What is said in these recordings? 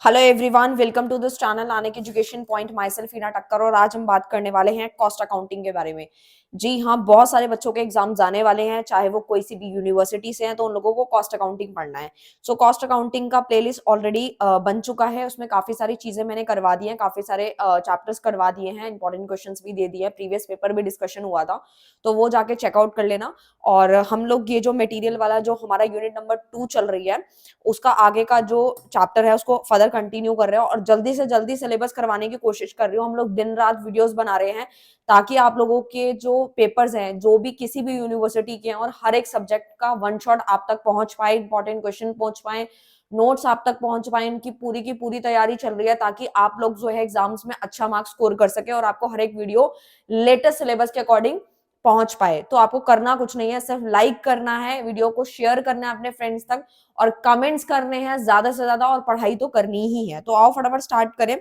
Hello everyone, welcome to this channel Anek education point. Myself Heena Takkar और आज हम बात करने वाले हैं कॉस्ट अकाउंटिंग के बारे में। जी हाँ, बहुत सारे बच्चों के एग्जाम्स आने वाले हैं, चाहे वो कोई सी भी यूनिवर्सिटी से हैं, तो उन लोगों को कॉस्ट अकाउंटिंग पढ़ना है। सो कॉस्ट अकाउंटिंग का प्लेलिस्ट ऑलरेडी बन चुका है, उसमें काफी सारी चीजें मैंने करवा दी हैं, काफी सारे चैप्टर्स करवा दिए हैं, इंपॉर्टेंट क्वेश्चंस भी दे दिए हैं, प्रीवियस पेपर भी डिस्कशन हुआ था, तो वो जाके चेकआउट कर लेना। और हम लोग ये जो मटेरियल वाला जो हमारा यूनिट नंबर 2 चल रही है, उसका आगे का जो चैप्टर है उसको फर्दर कंटिन्यू कर रहे हैं और जल्दी से जल्दी सिलेबस करवाने की कोशिश कर रही हूँ। हम लोग दिन रात वीडियोस बना रहे हैं ताकि आप लोगों के जो पेपर्स हैं, जो भी किसी भी यूनिवर्सिटी के हैं, और हर एक सब्जेक्ट का वन शॉट आप तक पहुंच पाए, इंपॉर्टेंट क्वेश्चन पहुंच पाए, नोट्स आप तक पहुंच पाए, इनकी पूरी की पूरी तैयारी चल रही है ताकि आप लोग जो है एग्जाम्स में अच्छा मार्क्स स्कोर कर सके और आपको हर एक वीडियो लेटेस्ट सिलेबस के अकॉर्डिंग पहुंच पाए। तो आपको करना कुछ नहीं है, सिर्फ लाइक करना है, वीडियो को शेयर करना है अपने फ्रेंड्स तक, और कमेंट्स करने हैं ज्यादा से ज्यादा, और पढ़ाई तो करनी ही है। तो आओ फटाफट स्टार्ट करें।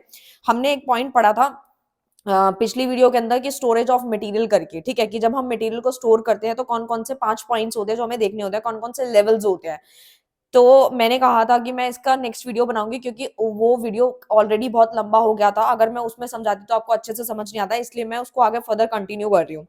हमने एक पॉइंट पढ़ा था पिछली वीडियो के अंदर कि स्टोरेज ऑफ मटेरियल करके, ठीक है, कि जब हम मटेरियल को स्टोर करते हैं तो कौन कौन से 5 पॉइंट्स होते हैं जो हमें देखने होते हैं, कौन कौन से लेवल्स होते हैं। तो मैंने कहा था कि मैं इसका नेक्स्ट वीडियो बनाऊंगी क्योंकि वो वीडियो ऑलरेडी बहुत लंबा हो गया था, अगर मैं उसमें समझाती तो आपको अच्छे से समझ नहीं आता, इसलिए मैं उसको आगे फर्दर कंटिन्यू कर रही हूँ।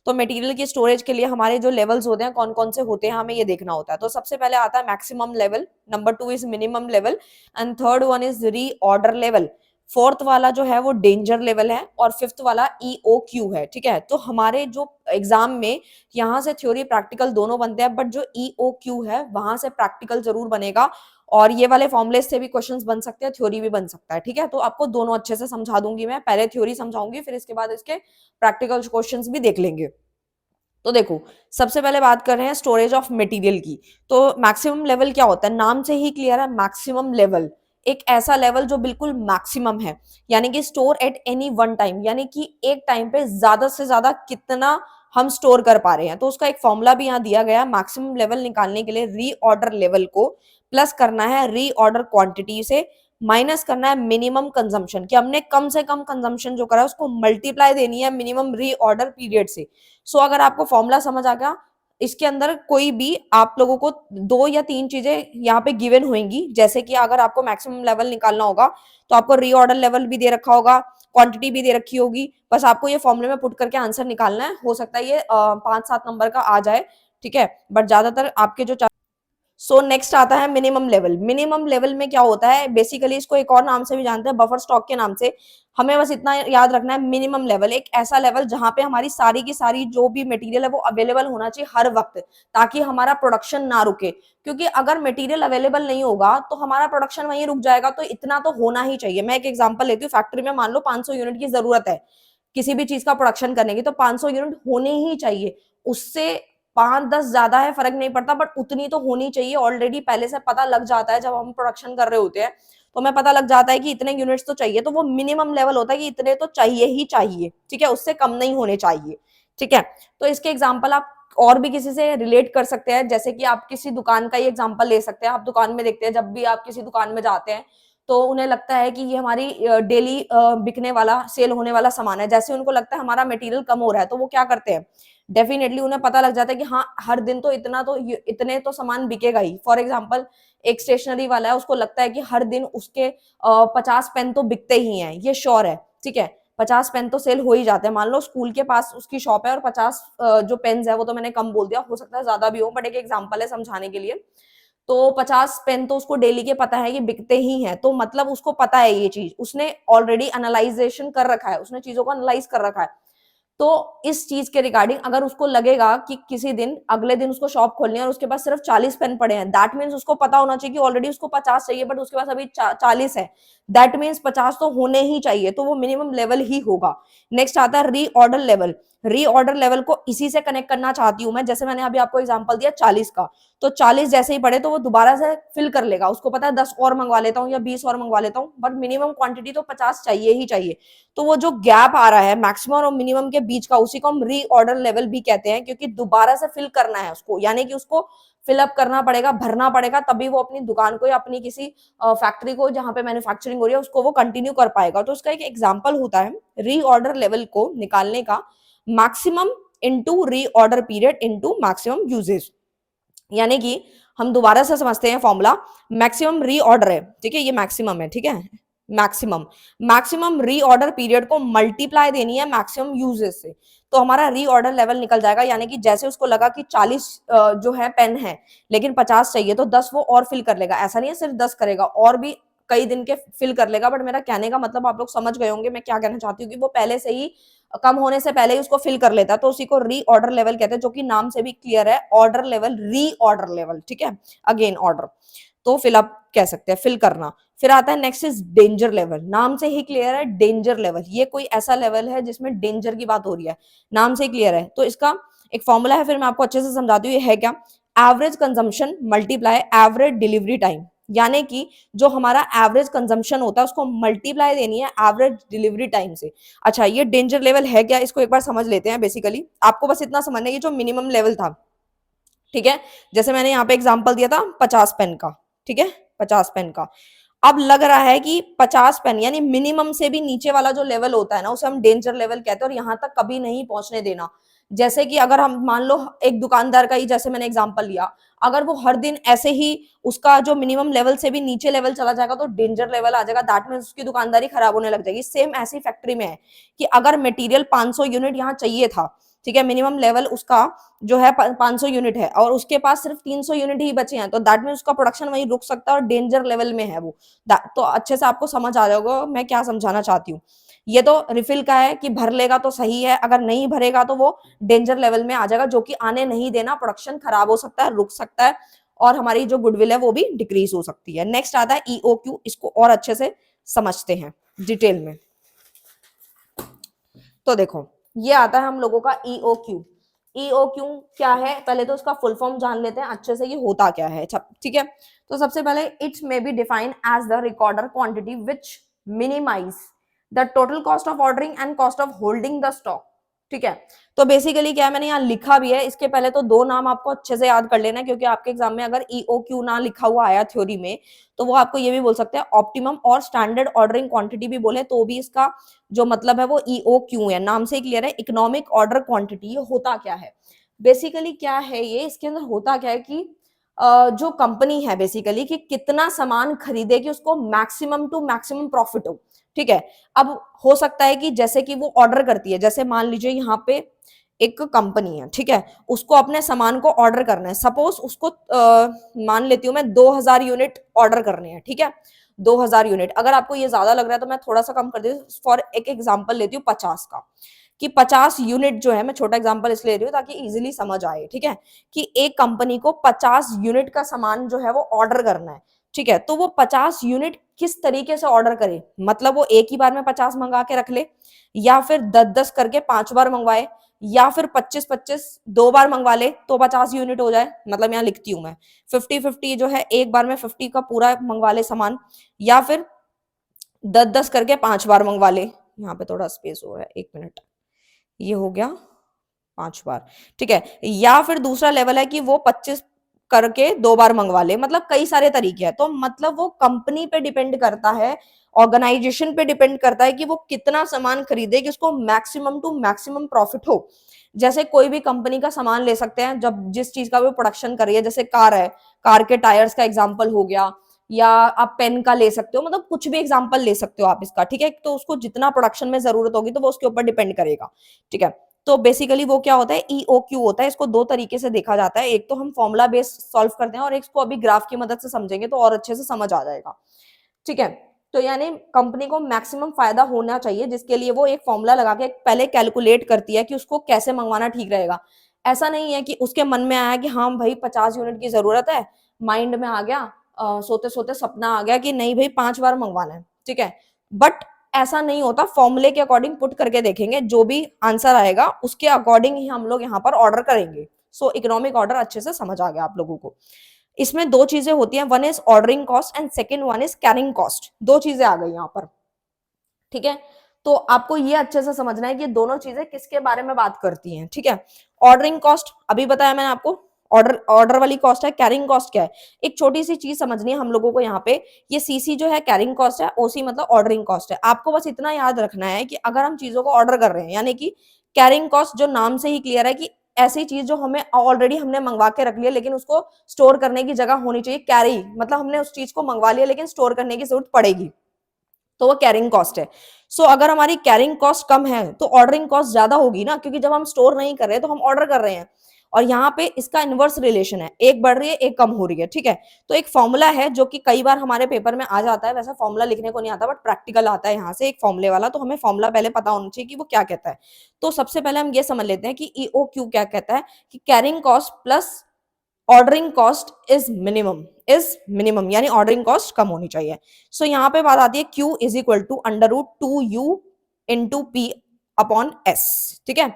तो मटेरियल की स्टोरेज के लिए हमारे जो लेवल्स होते हैं, कौन कौन से होते हैं, हमें ये देखना होता है। तो सबसे पहले आता है maximum level, number 2 is minimum level, and third one is री ऑर्डर लेवल, फोर्थ वाला जो है वो डेंजर लेवल है, और फिफ्थ वाला EOQ है। ठीक है, तो हमारे जो एग्जाम में यहाँ से थ्योरी प्रैक्टिकल दोनों बनते हैं, बट जो EOQ है वहां से प्रैक्टिकल जरूर बनेगा, और ये वाले फॉर्मुले से भी क्वेश्चंस बन सकते हैं, थ्योरी भी बन सकता है। ठीक है, तो आपको दोनों अच्छे से समझा दूंगी मैं, पहले थ्योरी समझाऊंगी, फिर इसके बाद इसके प्रैक्टिकल क्वेश्चंस भी देख लेंगे। तो देखो, सबसे पहले बात कर रहे हैं स्टोरेज ऑफ मटेरियल की। तो मैक्सिमम लेवल क्या होता है, नाम से ही क्लियर है, मैक्सिमम लेवल एक ऐसा लेवल जो बिल्कुल मैक्सिमम है, यानी कि store at any one time, यानी कि एक टाइम पे ज्यादा से ज्यादा कितना हम स्टोर कर पा रहे हैं। तो उसका एक फॉर्मूला भी यहाँ दिया गया है। मैक्सिमम लेवल निकालने के लिए रीऑर्डर लेवल को प्लस करना है रीऑर्डर क्वांटिटी से, माइनस करना है मिनिमम कंजम्पशन, कि हमने कम से कम कंजम्पशन जो करा है उसको मल्टीप्लाई देनी है मिनिमम रीऑर्डर पीरियड से। सो अगर आपको फॉर्मूला समझ आ गया, इसके अंदर कोई भी आप लोगों को 2 या 3 चीजें यहाँ पे गिवन होंगी, जैसे कि अगर आपको मैक्सिमम लेवल निकालना होगा तो आपको रीऑर्डर लेवल भी दे रखा होगा, क्वांटिटी भी दे रखी होगी, बस आपको ये फॉर्मूले में पुट करके आंसर निकालना है। हो सकता है ये 5-7 नंबर का आ जाए, ठीक है, बट ज्यादातर आपके जो सो नेक्स्ट आता है मिनिमम लेवल। मिनिमम लेवल में क्या होता है, बेसिकली इसको एक और नाम से भी जानते हैं, बफर स्टॉक के नाम से। हमें बस इतना याद रखना है, मिनिमम लेवल एक ऐसा लेवल जहां पे हमारी सारी की सारी जो भी मटेरियल है वो अवेलेबल होना चाहिए हर वक्त, ताकि हमारा प्रोडक्शन ना रुके। क्योंकि अगर मटेरियल अवेलेबल नहीं होगा तो हमारा प्रोडक्शन वहीं रुक जाएगा। तो इतना तो होना ही चाहिए। मैं एक एग्जांपल लेती हूँ, फैक्ट्री में मान लो 500 यूनिट की जरूरत है किसी भी चीज का प्रोडक्शन करने की, तो 500 यूनिट होने ही चाहिए। उससे 5-10 ज्यादा है फर्क नहीं पड़ता, बट उतनी तो होनी चाहिए। ऑलरेडी पहले से पता लग जाता है, जब हम प्रोडक्शन कर रहे होते हैं तो हमें पता लग जाता है कि इतने यूनिट्स तो चाहिए, तो वो मिनिमम लेवल होता है कि इतने तो चाहिए ही चाहिए। ठीक है, उससे कम नहीं होने चाहिए। ठीक है, तो इसके एग्जाम्पल आप और भी किसी से रिलेट कर सकते हैं, जैसे कि आप किसी दुकान का ही एग्जाम्पल ले सकते हैं। आप दुकान में देखते हैं, जब भी आप किसी दुकान में जाते हैं तो उन्हें लगता है कि ये हमारी डेली बिकने वाला, सेल होने वाला सामान है। जैसे उनको लगता है हमारा मटेरियल कम हो रहा है, तो वो क्या करते हैं, डेफिनेटली उन्हें पता लग जाता है कि हाँ, हर दिन तो इतना तो इतने तो सामान बिकेगा ही। फॉर एग्जाम्पल, एक स्टेशनरी वाला है, उसको लगता है कि हर दिन उसके 50 पेन तो बिकते ही हैं, ये श्योर है। ठीक है, 50 पेन तो सेल हो ही जाते हैं। मान लो स्कूल के पास उसकी शॉप है और 50 जो पेन्स है, वो तो मैंने कम बोल दिया, हो सकता है ज्यादा भी हो, बट एक एग्जाम्पल है समझाने के लिए। तो 50 पेन तो उसको डेली के पता है कि बिकते ही हैं, तो मतलब उसको पता है ये चीज, उसने ऑलरेडी एनालाइजेशन कर रखा है, उसने चीजों को एनालाइज कर रखा है। तो इस चीज के रिगार्डिंग अगर उसको लगेगा कि किसी दिन, अगले दिन उसको शॉप खोलनी है और उसके पास सिर्फ 40 पेन पड़े हैं, दैट मीन्स उसको पता होना चाहिए कि ऑलरेडी उसको 50 चाहिए, बट उसके पास अभी 40 है, दैट मीन्स 50 तो होने ही चाहिए, तो वो मिनिमम लेवल ही होगा। नेक्स्ट आता है रीऑर्डर लेवल। रीऑर्डर लेवल को इसी से कनेक्ट करना चाहती हूं मैं, जैसे मैंने अभी आपको एग्जांपल दिया 40 का, तो 40 जैसे ही पड़े तो वो दोबारा से फिल कर लेगा, उसको पता है 10 और मंगवा लेता हूँ या 20 और मंगवा लेता हूँ, बट मिनिमम क्वांटिटी तो 50 चाहिए ही चाहिए। तो वो जो गैप आ रहा है मैक्सिमम और मिनिमम के बीच का, उसी को हम रीऑर्डर लेवल भी कहते हैं, क्योंकि दोबारा से फिल करना है उसको, यानी कि उसको फिलअप करना पड़ेगा, भरना पड़ेगा, तभी वो अपनी दुकान को या अपनी किसी फैक्ट्री को जहां पे मैन्युफैक्चरिंग हो रही है उसको वो कंटिन्यू कर पाएगा। तो उसका एक एग्जाम्पल होता है रीऑर्डर लेवल को निकालने का, maximum into reorder period into maximum usage. यानी कि हम दोबारा से समझते हैं फॉर्मूला। मैक्सिमम रीऑर्डर है, ठीक है, ये मैक्सिमम है, ठीक है, मैक्सिमम मैक्सिमम रीऑर्डर पीरियड को मल्टीप्लाई देनी है मैक्सिमम यूजेस से, तो हमारा रीऑर्डर लेवल निकल जाएगा। यानी कि जैसे उसको लगा कि 40 जो है पेन है लेकिन 50 चाहिए, तो 10 वो और फिल कर लेगा। ऐसा नहीं है सिर्फ 10 करेगा, और भी कई दिन के फिल कर लेगा। बट मेरा कहने का मतलब आप लोग समझ गए होंगे मैं क्या कहना चाहती हूँ, कि वो पहले से ही कम होने से पहले ही उसको फिल कर लेता है, तो उसी को रीऑर्डर लेवल कहते हैं, जो कि नाम से भी क्लियर है, ऑर्डर लेवल, रीऑर्डर लेवल, ठीक है, अगेन ऑर्डर, तो फिलअप कह सकते हैं, फिल करना। फिर आता है नेक्स्ट इज डेंजर लेवल, नाम से ही क्लियर है डेंजर लेवल, ये कोई ऐसा लेवल है जिसमें डेंजर की बात हो रही है, नाम से ही क्लियर है। तो इसका एक फॉर्मूला है, फिर मैं आपको अच्छे से समझाती हूँ ये है क्या। Average consumption multiply average delivery time, यानी कि जो हमारा एवरेज कंजम्पशन होता है उसको मल्टीप्लाई देनी है एवरेज डिलीवरी टाइम से। अच्छा, ये डेंजर लेवल है क्या, इसको एक बार समझ लेते हैं। बेसिकली आपको बस इतना समझना है कि जो मिनिमम लेवल था, ठीक है, जैसे मैंने यहाँ पे एग्जांपल दिया था 50 पेन का, ठीक है, 50 पेन का, अब लग रहा है कि 50 पेन यानी मिनिमम से भी नीचे वाला जो लेवल होता है ना, उसे हम डेंजर लेवल कहते हैं, और यहां तक कभी नहीं पहुंचने देना। जैसे कि अगर हम मान लो एक दुकानदार का ही जैसे मैंने एग्जांपल लिया, अगर वो हर दिन ऐसे ही उसका जो मिनिमम लेवल से भी नीचे लेवल चला जाएगा तो डेंजर लेवल आ जाएगा, दैट मींस उसकी दुकानदारी खराब होने लग जाएगी। सेम ऐसी फैक्ट्री में है कि अगर मटेरियल 500 यूनिट यहाँ चाहिए था, ठीक है, मिनिमम लेवल उसका जो है 500 यूनिट है, और उसके पास सिर्फ 300 यूनिट ही बचे हैं, तो दैट मीन उसका प्रोडक्शन वहीं रुक सकता है और डेंजर लेवल में है वो। तो अच्छे से आपको समझ आ जाएगा मैं क्या समझाना चाहती हूँ। ये तो रिफिल का है कि भर लेगा तो सही है, अगर नहीं भरेगा तो वो डेंजर लेवल में आ जाएगा, जो कि आने नहीं देना, प्रोडक्शन खराब हो सकता है, रुक सकता है, और हमारी जो गुडविल है वो भी डिक्रीज हो सकती है। नेक्स्ट आता है ईओक्यू, इसको और अच्छे से समझते हैं डिटेल में। तो देखो, ये आता है हम लोगों का ईओक्यू। ईओक्यू क्या है, पहले तो उसका फुल फॉर्म जान लेते हैं अच्छे से, ये होता क्या है, ठीक है। तो सबसे पहले it's may be defined as the recorder quantity which minimize the total cost of ordering and cost of holding the stock, ठीक है। तो बेसिकली क्या है, मैंने यहाँ लिखा भी है, इसके पहले तो दो नाम आपको अच्छे से याद कर लेना, क्योंकि आपके एग्जाम में अगर ईओक्यू ना लिखा हुआ आया थ्योरी में, तो वो आपको ये भी बोल सकते हैं ऑप्टिमम और स्टैंडर्ड ऑर्डरिंग क्वांटिटी भी बोले तो भी इसका जो मतलब है वो ईओक्यू है, नाम से ही क्लियर है, इकोनॉमिक ऑर्डर क्वांटिटी। ये होता क्या है, बेसिकली क्या है ये, इसके अंदर होता क्या है कि जो कंपनी है बेसिकली कि कितना सामान खरीदे कि उसको मैक्सिमम टू मैक्सिमम प्रॉफिट हो, ठीक है। अब हो सकता है कि जैसे कि वो ऑर्डर करती है, जैसे मान लीजिए यहाँ पे एक कंपनी है, ठीक है, उसको अपने सामान को ऑर्डर करना है, सपोज उसको मान लेती हूँ मैं 2000 यूनिट ऑर्डर करने हैं, ठीक है, 2000 यूनिट। अगर आपको ये ज्यादा लग रहा है तो मैं थोड़ा सा कम कर देती हूँ, फॉर एक एग्जांपल लेती हूँ 50 का, कि 50 यूनिट जो है, मैं छोटा एग्जांपल इसलिए ले रही हूँ ताकि इजीली समझ आए, ठीक है, कि एक कंपनी को 50 यूनिट का सामान जो है वो ऑर्डर करना है, ठीक है। तो वो 50 यूनिट किस तरीके से ऑर्डर करे, मतलब वो एक ही बार में 50 मंगा के रख ले, या फिर 10-10 करके 5 बार मंगवाए, या फिर 25-25 2 बार मंगवा ले तो 50 यूनिट हो जाए। मतलब यहाँ लिखती हूँ मैं 50-50 जो है, एक बार में 50 का पूरा मंगवा ले सामान, या फिर 10-10 करके 5 बार मंगवा ले। यहाँ पे थोड़ा स्पेस हो रहा है, 1 मिनट, ये हो गया 5 बार, ठीक है। या फिर दूसरा लेवल है कि वो 25 करके 2 बार मंगवा ले, मतलब कई सारे तरीके हैं। तो मतलब वो कंपनी पे डिपेंड करता है, ऑर्गेनाइजेशन पे डिपेंड करता है कि वो कितना सामान खरीदे कि उसको मैक्सिमम टू मैक्सिमम प्रॉफिट हो। जैसे कोई भी कंपनी का सामान ले सकते हैं, जब जिस चीज का वो प्रोडक्शन कर रही है, जैसे कार है, कार के टायर्स का एग्जाम्पल हो गया, या आप पेन का ले सकते हो, मतलब कुछ भी एग्जाम्पल ले सकते हो आप इसका, ठीक है। तो उसको जितना प्रोडक्शन में जरूरत होगी तो वो उसके ऊपर डिपेंड करेगा, ठीक है। तो बेसिकली वो क्या होता है, ईओक्यू होता है। इसको दो तरीके से देखा जाता है, एक तो हम फॉर्मुला बेस्ड सॉल्व करते हैं, और एक को अभी ग्राफ की मदद से समझेंगे तो और अच्छे से समझ आ जाएगा, ठीक है। तो यानी कंपनी को मैक्सिमम फायदा होना चाहिए, जिसके लिए वो एक फॉर्मूला लगा के पहले कैलकुलेट करती है कि उसको कैसे मंगवाना ठीक रहेगा। ऐसा नहीं है कि उसके मन में आया कि हाँ भाई 50 यूनिट की जरूरत है, माइंड में आ गया, सोते सोते सपना आ गया कि नहीं भाई 5 बार मंगवाना है, ठीक है। बट ऐसा नहीं होता, फॉर्मूले के अकॉर्डिंग पुट करके देखेंगे, जो भी आंसर आएगा उसके अकॉर्डिंग ही हम लोग यहाँ पर ऑर्डर करेंगे। सो इकोनॉमिक ऑर्डर अच्छे से समझ आ गया आप लोगों को। इसमें दो चीजें होती हैं, one is ordering cost and second one is carrying cost. दो चीजें आ गई यहाँ पर, ठीक है। तो आपको ये अच्छे से समझना है कि दोनों चीजें किसके बारे में बात करती हैं, ठीक है। ऑर्डरिंग कॉस्ट अभी बताया मैंने आपको, ऑर्डर ऑर्डर वाली कॉस्ट है। कैरिंग कॉस्ट क्या है, एक छोटी सी चीज समझनी है हम लोगों को यहाँ पे, ये सीसी जो है कैरिंग कॉस्ट है, ओसी मतलब ऑर्डरिंग कॉस्ट है। आपको बस इतना याद रखना है कि अगर हम चीजों को ऑर्डर कर रहे हैं, यानी कि कैरिंग कॉस्ट जो नाम से ही क्लियर है कि ऐसी चीज जो हमें ऑलरेडी हमने मंगवा के रख लिया, लेकिन उसको स्टोर करने की जगह होनी चाहिए। कैरी मतलब हमने उस चीज को मंगवा लिया लेकिन स्टोर करने की जरूरत पड़ेगी, तो वो कैरिंग कॉस्ट है। सो अगर हमारी कैरिंग कॉस्ट कम है तो ऑर्डरिंग कॉस्ट ज्यादा होगी ना, क्योंकि जब हम स्टोर नहीं कर रहे तो हम ऑर्डर कर रहे हैं, और यहाँ पे इसका इनवर्स रिलेशन है, एक बढ़ रही है एक कम हो रही है, ठीक है। तो एक फॉर्मूला है जो कि कई बार हमारे पेपर में आ जाता है, वैसा फॉर्मूला लिखने को नहीं आता बट प्रैक्टिकल आता है यहाँ से एक फॉर्मूले वाला, तो हमें फॉर्मूला पहले पता होना चाहिए कि वो क्या कहता है। तो सबसे पहले हम ये समझ लेते हैं कि ईओक्यू क्या कहता है, कि carrying cost plus ordering cost is minimum यानी ऑर्डरिंग कॉस्ट कम होनी चाहिए। सो यहाँ पे बात आती है Q is equal to under root 2U into P upon S, ठीक है।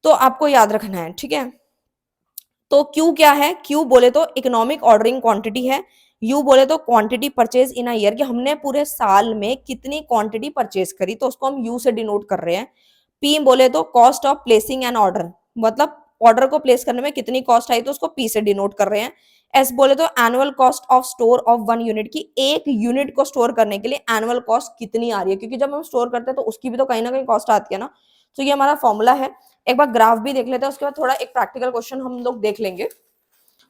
तो आपको याद रखना है, ठीक है। तो Q क्या है, Q बोले तो इकोनॉमिक ऑर्डरिंग क्वांटिटी है, U बोले तो quantity purchase in a year, कि हमने पूरे साल में कितनी क्वांटिटी परचेज करी, तो उसको हम U से डिनोट कर रहे हैं। P बोले तो cost of placing an order, मतलब ऑर्डर को प्लेस करने में कितनी कॉस्ट आई, तो उसको P से डिनोट कर रहे हैं। S बोले तो annual cost of store of 1 unit, की एक यूनिट को स्टोर करने के लिए एनुअल कॉस्ट कितनी आ रही है, क्योंकि जब हम स्टोर करते हैं तो उसकी भी तो कहीं ना कहीं कॉस्ट आती है ना। तो ये हमारा फॉर्मूला है। एक बार ग्राफ भी देख लेते हैं, उसके बाद थोड़ा एक प्रैक्टिकल क्वेश्चन हम लोग देख लेंगे,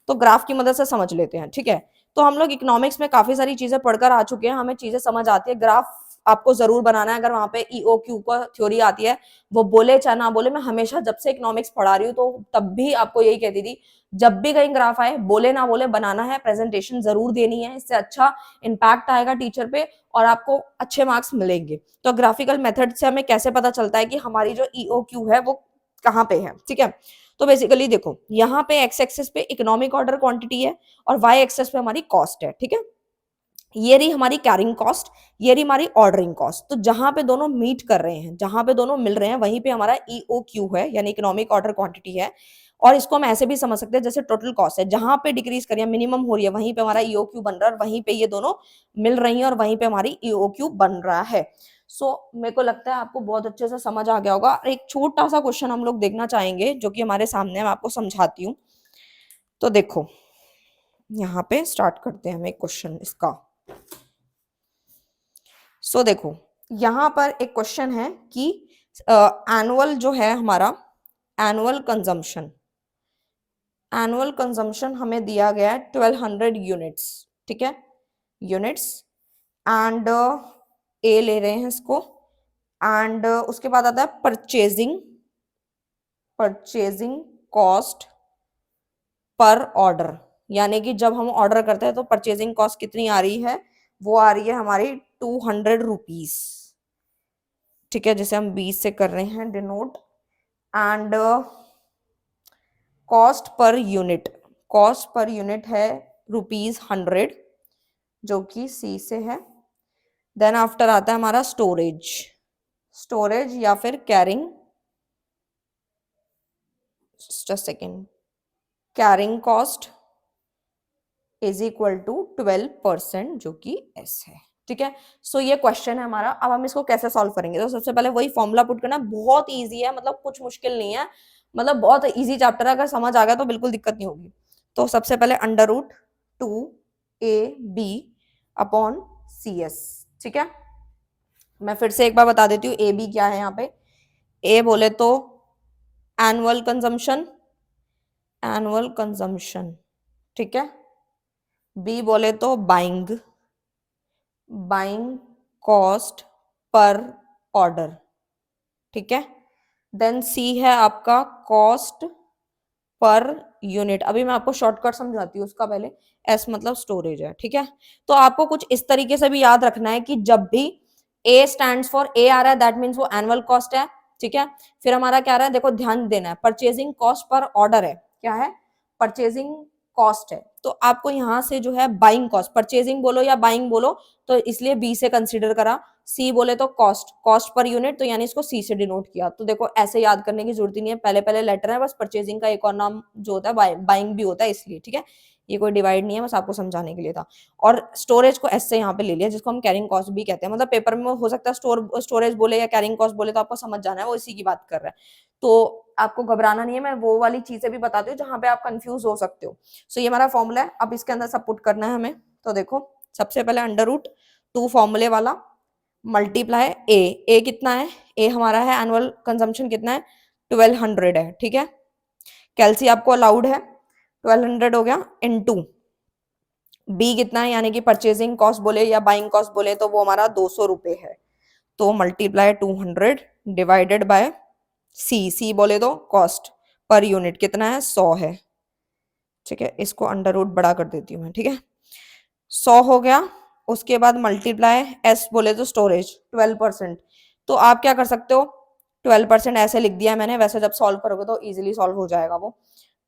तो ग्राफ की मदद से समझ लेते हैं, ठीक है। तो हम लोग इकोनॉमिक्स में काफी सारी चीजें पढ़कर आ चुके हैं, हमें चीजें समझ आती है। ग्राफ आपको जरूर बनाना है, अगर वहां पे ईओक्यू का थ्योरी आती है, वो बोले चाहे ना बोले, मैं हमेशा जब से इकोनॉमिक्स पढ़ा रही हूँ तो तब भी आपको यही कहती थी, जब भी कहीं ग्राफ आए, बोले ना बोले बनाना है, प्रेजेंटेशन जरूर देनी है, इससे अच्छा इम्पैक्ट आएगा टीचर पे और आपको अच्छे मार्क्स मिलेंगे। तो ग्राफिकल मेथड से हमें कैसे पता चलता है कि हमारी जो ईओक्यू है वो कहाँ पे है, ठीक है। तो बेसिकली देखो, यहाँ पे एक्स एक्सेस पे इकोनॉमिक ऑर्डर क्वांटिटी है और वाई एक्सेस पे हमारी कॉस्ट है, ठीक है। ये रही हमारी कैरिंग कॉस्ट, ये रही हमारी ऑर्डरिंग कॉस्ट। तो जहां पे दोनों मीट कर रहे हैं, जहां पे दोनों मिल रहे हैं, वहीं पे हमारा ईओक्यू है, यानी इकोनॉमिक ऑर्डर क्वांटिटी है। और इसको हम ऐसे भी समझ सकते हैं जैसे टोटल कॉस्ट है, जहां पे डिक्रीज करिए मिनिमम हो रही है वहीं पे हमारा ईओक्यू बन रहा है, और वहीं पे ये दोनों मिल रही है और वहीं पे हमारी ईओक्यू बन रहा है। मेरे को लगता है आपको बहुत अच्छे से समझ आ गया होगा। एक छोटा सा क्वेश्चन हम लोग देखना चाहेंगे जो कि हमारे सामने है, मैं आपको समझाती हूँ। तो देखो, यहाँ पे स्टार्ट करते हैं हम एक क्वेश्चन इसका। देखो, यहाँ पर एक क्वेश्चन है कि एनुअल जो है हमारा एनुअल कंजम्पशन हमें दिया गया है 1200 यूनिट्स, ठीक है, यूनिट्स। एंड ए ले रहे हैं इसको, एंड उसके बाद आता है परचेजिंग कॉस्ट पर ऑर्डर, यानी कि जब हम ऑर्डर करते हैं तो परचेजिंग कॉस्ट कितनी आ रही है, वो आ रही है हमारी 200 रुपीज, ठीक है, जिसे हम 20 से कर रहे हैं denote. And cost per unit है ₹100, जो कि सी से है। देन आफ्टर आता है हमारा स्टोरेज या फिर carrying, carrying cost is equal to 12%, जो कि एस है, ठीक है। ये क्वेश्चन है हमारा। अब हम इसको कैसे सॉल्व करेंगे, तो सबसे पहले वही फॉर्मूला पुट करना, बहुत इजी है, मतलब कुछ मुश्किल नहीं है, मतलब बहुत इजी चैप्टर है, अगर समझ आ गया तो बिल्कुल दिक्कत नहीं होगी। तो सबसे पहले under root 2AB upon CS, ठीक है। मैं फिर से एक बार बता देती हूँ ए बी क्या है। यहाँ पे ए बोले तो एनुअल कंजम्पशन, ठीक है। बी बोले तो बाइंग कॉस्ट पर ऑर्डर, ठीक है। देन सी है आपका कॉस्ट पर यूनिट। अभी मैं आपको शॉर्टकट समझाती हूँ उसका, पहले एस मतलब स्टोरेज है, ठीक है। तो आपको कुछ इस तरीके से भी याद रखना है कि जब भी ए स्टैंड्स फॉर ए आ रहा है, दैट मीन्स वो एनुअल कॉस्ट है, ठीक है। फिर हमारा क्या रहा है, देखो ध्यान देना है, परचेजिंग कॉस्ट पर ऑर्डर है, क्या है, परचेजिंग कॉस्ट है। तो आपको यहाँ से जो है बाइंग कॉस्ट, परचेजिंग बोलो या बाइंग बोलो, तो इसलिए बी से कंसीडर करा। सी बोले तो कॉस्ट पर यूनिट, तो यानी इसको सी से डिनोट किया। तो देखो ऐसे याद करने की जरूरत ही नहीं है, पहले पहले लेटर है, बस परचेजिंग का एक और नाम जो होता है बाइंग भी होता है, इसलिए, ठीक है। ये कोई डिवाइड नहीं है, बस आपको समझाने के लिए था। और स्टोरेज को एस से यहाँ पे ले लिया, जिसको हम कैरिंग कॉस्ट भी कहते हैं, मतलब पेपर में हो सकता है स्टोरेज बोले या कैरिंग कॉस्ट बोले, तो आपको समझ जाना है वो इसी की बात कर रहा है। तो आपको घबराना नहीं है, मैं वो वाली चीजें भी बताती हूँ जहां पे आप कंफ्यूज हो सकते हो। ये हमारा फॉर्मूला है, अब इसके अंदर सब पुट करना है हमें। तो देखो, सबसे पहले अंडर रूट 2 फॉर्मूले वाला मल्टीप्लाई ए कितना है, ए हमारा है एनुअल कंजम्पशन कितना है, 1200 है, ठीक है। कैलसी आपको अलाउड है, 1200 हो गया इनटू बी कितना है, यानी कि परचेजिंग कॉस्ट बोले या बाइंग कॉस्ट बोले तो वो हमारा 200 रुपए है, तो मल्टीप्लाई 200 डिवाइडेड बाय सी बोले तो कॉस्ट पर यूनिट कितना है 100 है, ठीक है। इसको अंडर रूट बड़ा कर देती हूँ मैं, ठीक है। 100 हो गया, उसके बाद मल्टीप्लाई एस बोले तो स्टोरेज 12%। तो आप क्या कर सकते हो, 12% ऐसे लिख दिया मैंने, वैसे जब सॉल्व करोगे तो इजीली सॉल्व हो जाएगा वो,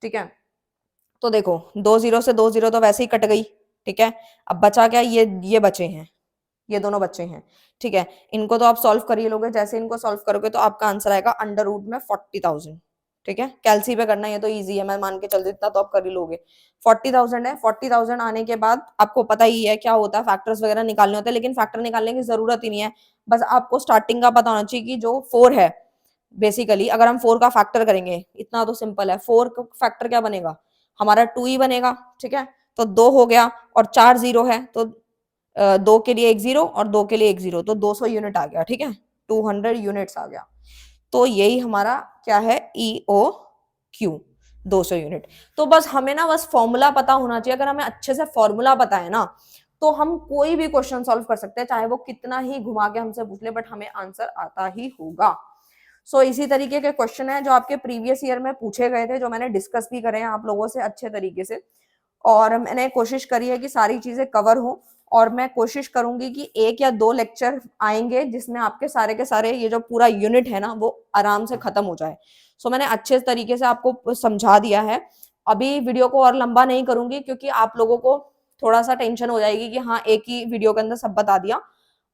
ठीक है। तो देखो 2 0 से 2 0 तो वैसे ही कट गई, ठीक है। अब बचा क्या, ये बचे हैं, ये दोनों बच्चे हैं, ठीक है। इनको तो आप सॉल्व कर ही लोगे, जैसे इनको सॉल्व करोगे तो आपका आंसर आएगा अंडर रूट में 40,000, ठीक है। कैलसी पे करना है तो इजी है, मैं मान के चल देता तो आप कर ही लोगे। 40,000 है, 40,000 आने के बाद आपको पता ही है क्या होता है, फैक्टर्स वगैरह निकालने होते हैं, लेकिन फैक्टर निकालने की जरूरत ही नहीं है, बस आपको स्टार्टिंग का पता होना चाहिए कि जो 4 है, बेसिकली अगर हम 4 का फैक्टर करेंगे, इतना तो सिंपल है, 4 का फैक्टर क्या बनेगा हमारा 2 ही बनेगा, ठीक है। तो 2 हो गया और 4 0 है, तो 2 के लिए 1 0 और 2 के लिए 1 0, तो 200 यूनिट आ गया, ठीक है, 200 यूनिट्स आ गया। तो यही हमारा क्या है, ईओ क्यू 200 यूनिट। तो बस हमें ना बस फॉर्मूला पता होना चाहिए, अगर हमें अच्छे से फॉर्मूला पता है ना तो हम कोई भी क्वेश्चन सॉल्व कर सकते हैं, चाहे वो कितना ही घुमा के हमसे पूछ ले, बट हमें आंसर आता ही होगा। सो इसी तरीके के क्वेश्चन है जो आपके प्रीवियस ईयर में पूछे गए थे, जो मैंने डिस्कस भी करे हैं आप लोगों से अच्छे तरीके से, और मैंने कोशिश करी है कि सारी चीजें कवर हो, और मैं कोशिश करूंगी कि 1 या 2 लेक्चर आएंगे जिसमें आपके सारे के सारे ये जो पूरा यूनिट है ना वो आराम से खत्म हो जाए। सो मैंने अच्छे तरीके से आपको समझा दिया है। अभी वीडियो को और लंबा नहीं करूंगी क्योंकि आप लोगों को थोड़ा सा टेंशन हो जाएगी कि हाँ एक ही वीडियो के अंदर सब बता दिया,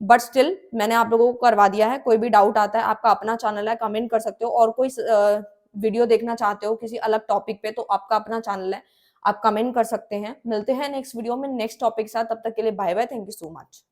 बट स्टिल मैंने आप लोगों को करवा दिया है। कोई भी डाउट आता है, आपका अपना चैनल है, कमेंट कर सकते हो, और कोई वीडियो देखना चाहते हो किसी अलग टॉपिक पे तो आपका अपना चैनल है, आप कमेंट कर सकते हैं। मिलते हैं नेक्स्ट वीडियो में नेक्स्ट टॉपिक के साथ, तब तक के लिए bye bye, thank you so much.